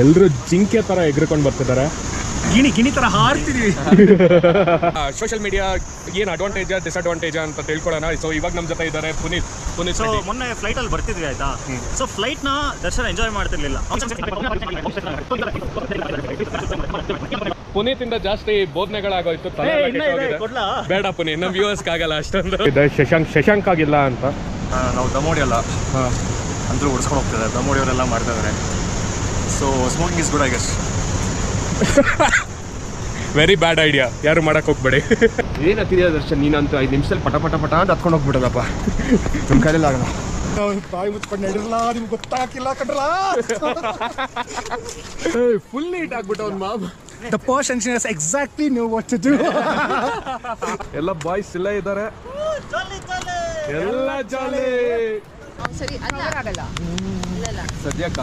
ಎಲ್ಲರೂ ಜಿಂಕೆ ಥರ ಎಗ್ರಿಕೊಂಡು ಬರ್ತಿದ್ದಾರೆ. ಗಿಣಿ ಥರ ಹಾರ್ತಿದೀವಿ. ಸೋಷಿಯಲ್ ಮೀಡಿಯಾ ಏನು ಅಡ್ವಾಂಟೇಜ್ ಡಿಸ್ಅಡ್ವಾಂಟೇಜ್ ಅಂತ ತಿಳ್ಕೊಳ್ಳೋಣ. ಸೊ ಇವಾಗ ನಮ್ಮ ಜೊತೆ ಇದ್ದಾರೆ ಪುನೀತ್. ಸೊ ಮೊನ್ನೆ ಫ್ಲೈಟಲ್ಲಿ ಬರ್ತಿದ್ವಿ ಆಯ್ತಾ. ಸೊ ಫ್ಲೈಟ್ನ ದರ್ಶನ ಎಂಜಾಯ್ ಮಾಡ್ತಿರ್ಲಿಲ್ಲ. ಪುನೀತಿಂದ ಜಾಸ್ತಿ ಬೋಧನೆಗಳಾಗೋಯ್ತು. ಬೇಡ ಪುನೀತ್, ನಮ್ಮ ವ್ಯೂವರ್ಸ್ಗೆ ಆಗಲ್ಲ ಅಷ್ಟೊಂದು. ಶಶಾಂಕ್ ಆಗಿಲ್ಲ ಅಂತ ನಾವು ದಮೋಡಿ ಅಲ್ಲ ಅಂದ್ರೂ ಉಡ್ಸ್ಕೊಂಡು ಹೋಗ್ತಿದ್ದಾರೆ. ದಮೋಡಿ ಅವರೆಲ್ಲ ಮಾಡ್ತಾ ಇದ್ದಾರೆ. So smoking is good I guess. Very bad idea, ಯಾರು ಮಾಡಕ್ ಹೋಗ್ಬೇಡಿ. ಏನತ್ತಿದೆಯಾ ದರ್ಶನ್, ನೀನಂತೂ 5 ನಿಮಿಷದಲ್ಲಿ ಪಟ ಅಂತ ಹತ್ಕೊಂಡು ಹೋಗ್ಬಿಡೋದಪ್ಪ. ನಮ್ಮ ಕೈಯಲ್ಲಿ ಆಗಲ್ಲ. ಬಾಯಿ ಮುಚ್ಕೊಂಡು ನಡಿರಲ್ಲ, ನಿಮ್ಗೆ ಗೊತ್ತಾಗಿಲ್ಲ ಕಣ್ರಲ್ಲ. ಫುಲ್ ನೀಟ್ ಆಗ್ಬಿಟ್ಟು ಅವ್ನು ma'am. The posh engineers exactly knew what to do. ಎಲ್ಲ ಬಾಯ್ಸ್ ಇಲ್ಲೇ ಇದ್ದಾರೆ. ಎಲ್ಲ ಜಾಲಿ. ಸರಿ, ಅಲ್ಲ ಆಗಲ್ಲ. ಸದ್ಯಕ್ಕೆ